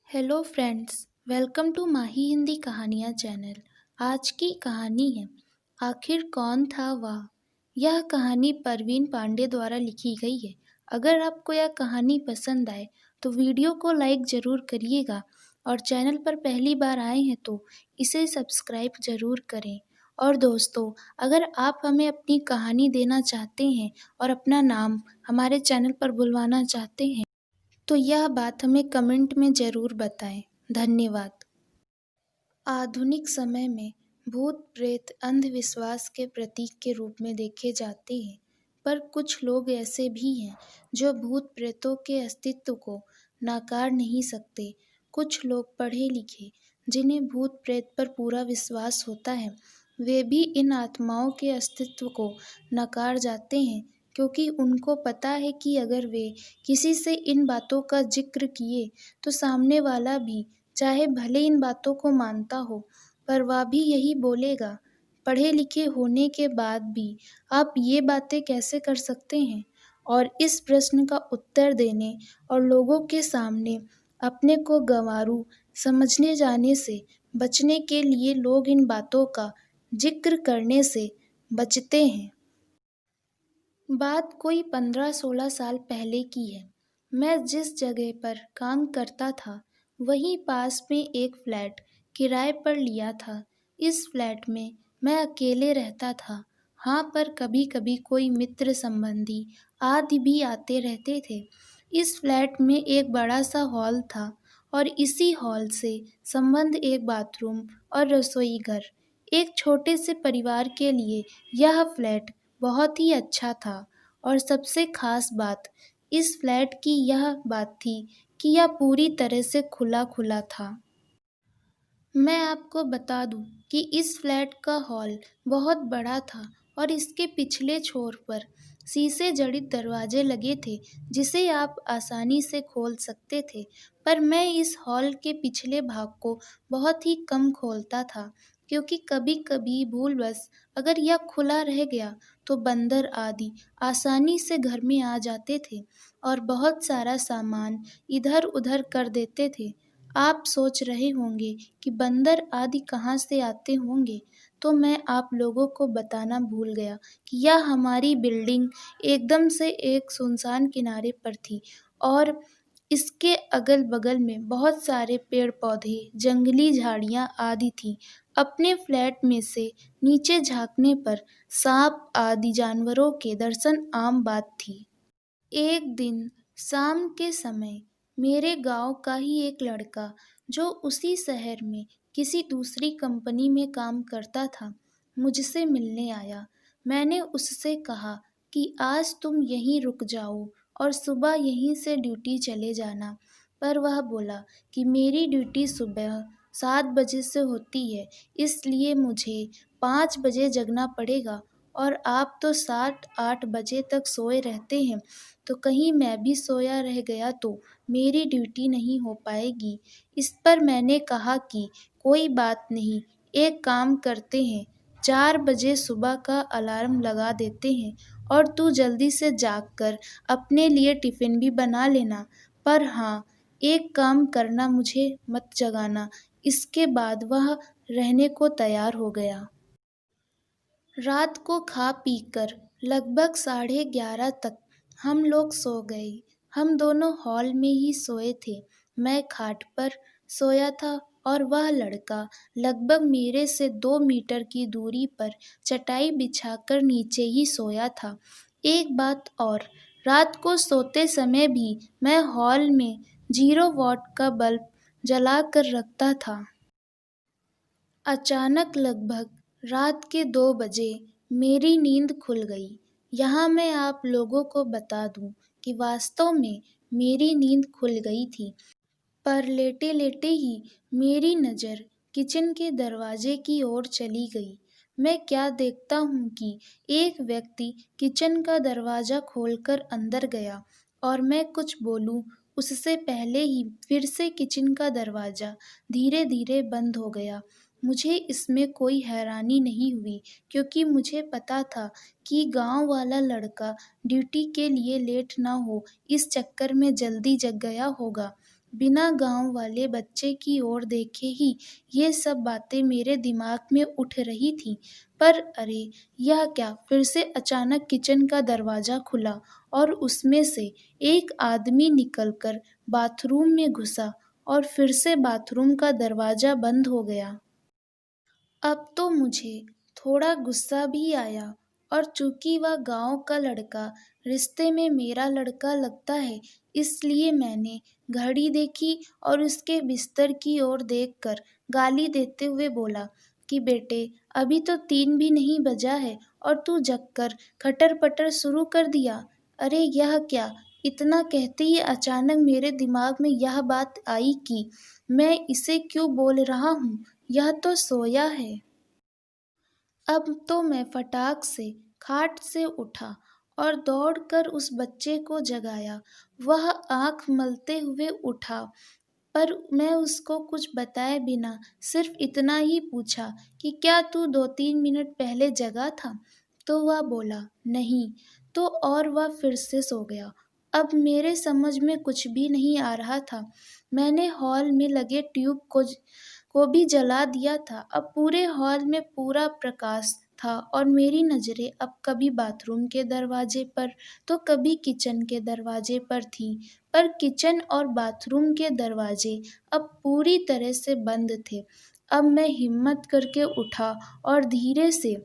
Hello friends, welcome to माही हिंदी कहानियाँ channel. आज की कहानी है आखिर कौन था वह। यह कहानी परवीन पांडे द्वारा लिखी गई है। अगर आपको यह कहानी पसंद आए तो वीडियो को लाइक ज़रूर करिएगा और चैनल पर पहली बार आए हैं तो इसे सब्सक्राइब ज़रूर करें। और दोस्तों, अगर आप हमें अपनी कहानी देना चाहते हैं और अपना नाम हमारे चैनल पर बुलवाना चाहते हैं तो यह बात हमें कमेंट में ज़रूर बताएं। धन्यवाद। आधुनिक समय में भूत प्रेत अंधविश्वास के प्रतीक के रूप में देखे जाते हैं, पर कुछ लोग ऐसे भी हैं जो भूत प्रेतों के अस्तित्व को नकार नहीं सकते। कुछ लोग पढ़े लिखे जिन्हें भूत प्रेत पर पूरा विश्वास होता है, वे भी इन आत्माओं के अस्तित्व को नकार जाते हैं, क्योंकि उनको पता है कि अगर वे किसी से इन बातों का जिक्र किए तो सामने वाला भी, चाहे भले इन बातों को मानता हो, पर वह भी यही बोलेगा। पढ़े लिखे होने के बाद भी आप ये बातें कैसे कर सकते हैं? और इस प्रश्न का उत्तर देने और लोगों के सामने अपने को गंवारू समझने जाने से बचने के लिए लोग इन बातों का जिक्र करने से बचते हैं। बात कोई 15-16 साल पहले की है। मैं जिस जगह पर काम करता था वहीं पास में एक फ्लैट किराए पर लिया था। इस फ्लैट में मैं अकेले रहता था। हाँ, पर कभी कभी कोई मित्र संबंधी आदि भी आते रहते थे। इस फ्लैट में एक बड़ा सा हॉल था और इसी हॉल से संबंध एक बाथरूम और रसोई घर। एक छोटे से परिवार के लिए यह फ्लैट बहुत ही अच्छा था। और सबसे खास बात इस फ्लैट की यह बात थी कि यह पूरी तरह से खुला खुला था। मैं आपको बता दूं कि इस फ्लैट का हॉल बहुत बड़ा था और इसके पिछले छोर पर शीशे जड़ित दरवाजे लगे थे, जिसे आप आसानी से खोल सकते थे। पर मैं इस हॉल के पिछले भाग को बहुत ही कम खोलता था, क्योंकि कभी कभी भूलवश अगर यह खुला रह गया तो बंदर आदि आसानी से घर में आ जाते थे और बहुत सारा सामान इधर उधर कर देते थे। आप सोच रहे होंगे कि बंदर आदि कहाँ से आते होंगे, तो मैं आप लोगों को बताना भूल गया कि यह हमारी बिल्डिंग एकदम से एक सुनसान किनारे पर थी और इसके अगल बगल में बहुत सारे पेड़ पौधे, जंगली झाड़ियाँ आदि थीं। अपने फ्लैट में से नीचे झांकने पर सांप आदि जानवरों के दर्शन आम बात थी। एक दिन शाम के समय मेरे गांव का ही एक लड़का, जो उसी शहर में किसी दूसरी कंपनी में काम करता था, मुझसे मिलने आया। मैंने उससे कहा कि आज तुम यहीं रुक जाओ और सुबह यहीं से ड्यूटी चले जाना। पर वह बोला कि मेरी ड्यूटी सुबह 7 बजे से होती है, इसलिए मुझे 5 बजे जगना पड़ेगा और आप तो 7-8 बजे तक सोए रहते हैं, तो कहीं मैं भी सोया रह गया तो मेरी ड्यूटी नहीं हो पाएगी। इस पर मैंने कहा कि कोई बात नहीं, एक काम करते हैं, 4 बजे सुबह का अलार्म लगा देते हैं और तू जल्दी से जाग कर अपने लिए टिफ़िन भी बना लेना। पर हाँ, एक काम करना, मुझे मत जगाना। इसके बाद वह रहने को तैयार हो गया। रात को खा पीकर लगभग 11:30 तक हम लोग सो गए। हम दोनों हॉल में ही सोए थे। मैं खाट पर सोया था और वह लड़का लगभग मेरे से 2 मीटर की दूरी पर चटाई बिछाकर नीचे ही सोया था। एक बात और, रात को सोते समय भी मैं हॉल में 0 वॉट का बल्ब जला कर रखता था। अचानक लगभग रात के 2 बजे मेरी नींद खुल गई। यहाँ मैं आप लोगों को बता दूँ कि वास्तव में मेरी नींद खुल गई थी, पर लेटे-लेटे ही मेरी नज़र किचन के दरवाजे की ओर चली गई। मैं क्या देखता हूँ कि एक व्यक्ति किचन का दरवाज़ा खोलकर अंदर गया और मैं कुछ बोलूँ उससे पहले ही फिर से किचन का दरवाज़ा धीरे-धीरे बंद हो गया। मुझे इसमें कोई हैरानी नहीं हुई, क्योंकि मुझे पता था कि गाँव वाला लड़का ड्यूटी के लिए लेट ना हो, इस चक्कर में जल्दी जग गया होगा। बिना गांव वाले बच्चे की ओर देखे ही ये सब बातें मेरे दिमाग में उठ रही थीं। पर अरे, यह क्या! फिर से अचानक किचन का दरवाज़ा खुला और उसमें से एक आदमी निकलकर बाथरूम में घुसा और फिर से बाथरूम का दरवाज़ा बंद हो गया। अब तो मुझे थोड़ा गुस्सा भी आया, और चूंकि वह गांव का लड़का रिश्ते में मेरा लड़का लगता है, इसलिए मैंने घड़ी देखी और उसके बिस्तर की ओर देखकर गाली देते हुए बोला कि बेटे, अभी तो 3 भी नहीं बजा है और तू जगकर खटर पटर शुरू कर दिया। अरे यह क्या! इतना कहते ही अचानक मेरे दिमाग में यह बात आई कि मैं इसे क्यों बोल रहा हूँ, यह तो सोया है। अब तो मैं फटाक से खाट से उठा और दौड़कर उस बच्चे को जगाया। वह आँख मलते हुए उठा, पर मैं उसको कुछ बताए बिना सिर्फ इतना ही पूछा कि क्या तू 2-3 मिनट पहले जगा था? तो वह बोला, नहीं। तो और वह फिर से सो गया। अब मेरे समझ में कुछ भी नहीं आ रहा था। मैंने हॉल में लगे ट्यूब को भी जला दिया था। अब पूरे हॉल में पूरा प्रकाश था और मेरी नज़रें अब कभी बाथरूम के दरवाजे पर तो कभी किचन के दरवाजे पर थीं। पर किचन और बाथरूम के दरवाजे अब पूरी तरह से बंद थे। अब मैं हिम्मत करके उठा और धीरे से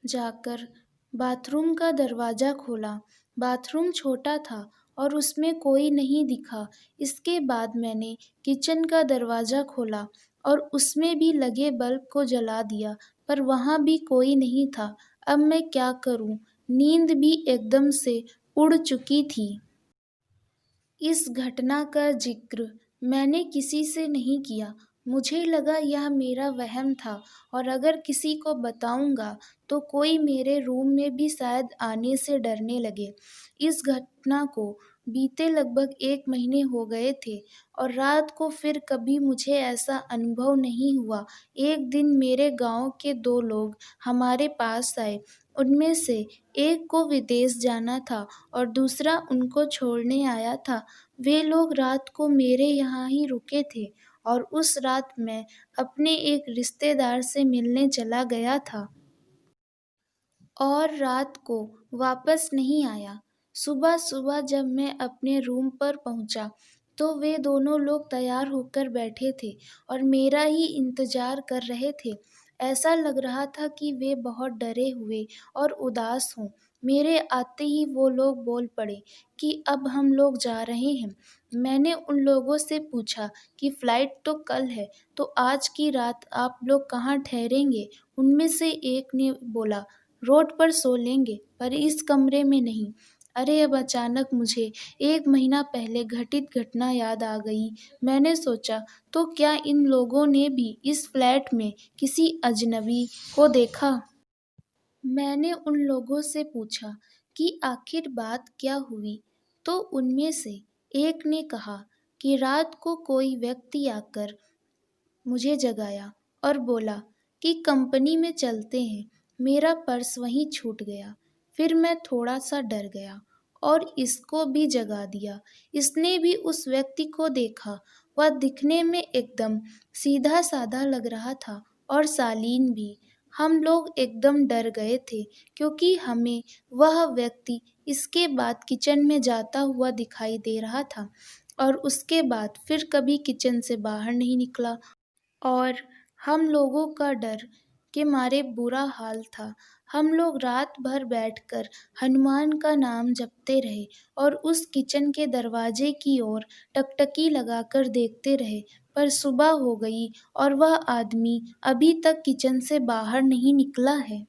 जाकर बाथरूम का दरवाज़ा खोला। बाथरूम छोटा था और उसमें कोई नहीं दिखा। इसके बाद मैंने किचन का दरवाज़ा खोला और उसमें भी लगे बल्ब को जला दिया, पर वहाँ भी कोई नहीं था। अब मैं क्या करूँ? नींद भी एकदम से उड़ चुकी थी। इस घटना का जिक्र मैंने किसी से नहीं किया। मुझे लगा यह मेरा वहम था, और अगर किसी को बताऊंगा तो कोई मेरे रूम में भी शायद आने से डरने लगे। इस घटना को बीते लगभग 1 महीने हो गए थे और रात को फिर कभी मुझे ऐसा अनुभव नहीं हुआ। एक दिन मेरे गांव के 2 लोग हमारे पास आए। उनमें से एक को विदेश जाना था और दूसरा उनको छोड़ने आया था। वे लोग रात को मेरे यहाँ ही रुके थे और उस रात मैं अपने एक रिश्तेदार से मिलने चला गया था और रात को वापस नहीं आया। सुबह-सुबह जब मैं अपने रूम पर पहुंचा, तो वे दोनों लोग तैयार होकर बैठे थे और मेरा ही इंतज़ार कर रहे थे। ऐसा लग रहा था कि वे बहुत डरे हुए और उदास हों। मेरे आते ही वो लोग बोल पड़े कि अब हम लोग जा रहे हैं। मैंने उन लोगों से पूछा कि फ़्लाइट तो कल है, तो आज की रात आप लोग कहाँ ठहरेंगे? उनमें से एक ने बोला, रोड पर सो लेंगे, पर इस कमरे में नहीं। अरे, अब अचानक मुझे 1 महीना पहले घटित घटना याद आ गई। मैंने सोचा, तो क्या इन लोगों ने भी इस फ्लैट में किसी अजनबी को देखा? मैंने उन लोगों से पूछा कि आखिर बात क्या हुई, तो उनमें से एक ने कहा कि रात को कोई व्यक्ति आकर मुझे जगाया और बोला कि कंपनी में चलते हैं। मेरा पर्स वहीं छूट गया। फिर मैं थोड़ा सा डर गया और इसको भी जगा दिया। इसने भी उस व्यक्ति को देखा। वह दिखने में एकदम सीधा साधा लग रहा था और शालीन भी। हम लोग एकदम डर गए थे, क्योंकि हमें वह व्यक्ति इसके बाद किचन में जाता हुआ दिखाई दे रहा था और उसके बाद फिर कभी किचन से बाहर नहीं निकला। और हम लोगों का डर के मारे बुरा हाल था। हम लोग रात भर बैठकर हनुमान का नाम जपते रहे और उस किचन के दरवाजे की ओर टकटकी लगाकर देखते रहे, पर सुबह हो गई और वह आदमी अभी तक किचन से बाहर नहीं निकला है।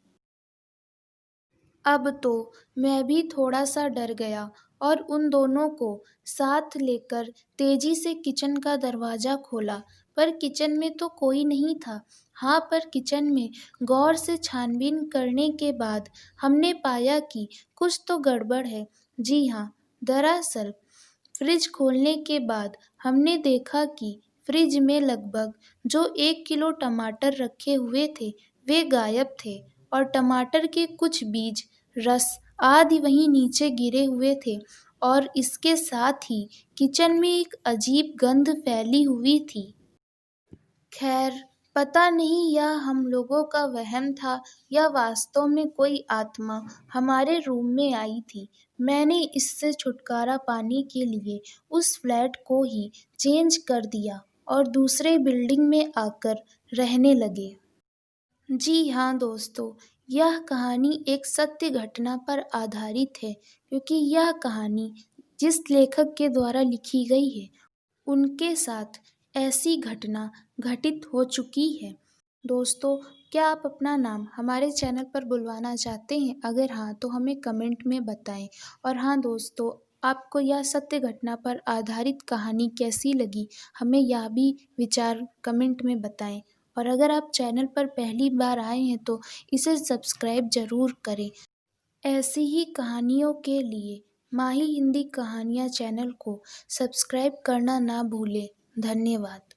अब तो मैं भी थोड़ा-सा डर गया और उन दोनों को साथ लेकर तेजी से किचन का दरवाज़ा खोला, पर किचन में तो कोई नहीं था। हाँ, पर किचन में गौर से छानबीन करने के बाद हमने पाया कि कुछ तो गड़बड़ है। जी हाँ, दरअसल फ्रिज खोलने के बाद हमने देखा कि फ्रिज में लगभग जो 1 किलो टमाटर रखे हुए थे, वे गायब थे और टमाटर के कुछ बीज, रस आदि वहीं नीचे गिरे हुए थे। और इसके साथ ही किचन में एक अजीब गंध फैली हुई थी। खैर, पता नहीं यह हम लोगों का वहम था या वास्तव में कोई आत्मा हमारे रूम में आई थी। मैंने इससे छुटकारा पाने के लिए उस फ्लैट को ही चेंज कर दिया और दूसरे बिल्डिंग में आकर रहने लगे। जी हाँ दोस्तों, यह कहानी एक सत्य घटना पर आधारित है, क्योंकि यह कहानी जिस लेखक के द्वारा लिखी गई है उनके साथ ऐसी घटना घटित हो चुकी है। दोस्तों, क्या आप अपना नाम हमारे चैनल पर बुलवाना चाहते हैं? अगर हाँ, तो हमें कमेंट में बताएं। और हाँ दोस्तों, आपको यह सत्य घटना पर आधारित कहानी कैसी लगी, हमें यह भी विचार कमेंट में बताएं। और अगर आप चैनल पर पहली बार आए हैं तो इसे सब्सक्राइब ज़रूर करें। ऐसी ही कहानियों के लिए माही हिंदी कहानियाँ चैनल को सब्सक्राइब करना ना भूलें। धन्यवाद।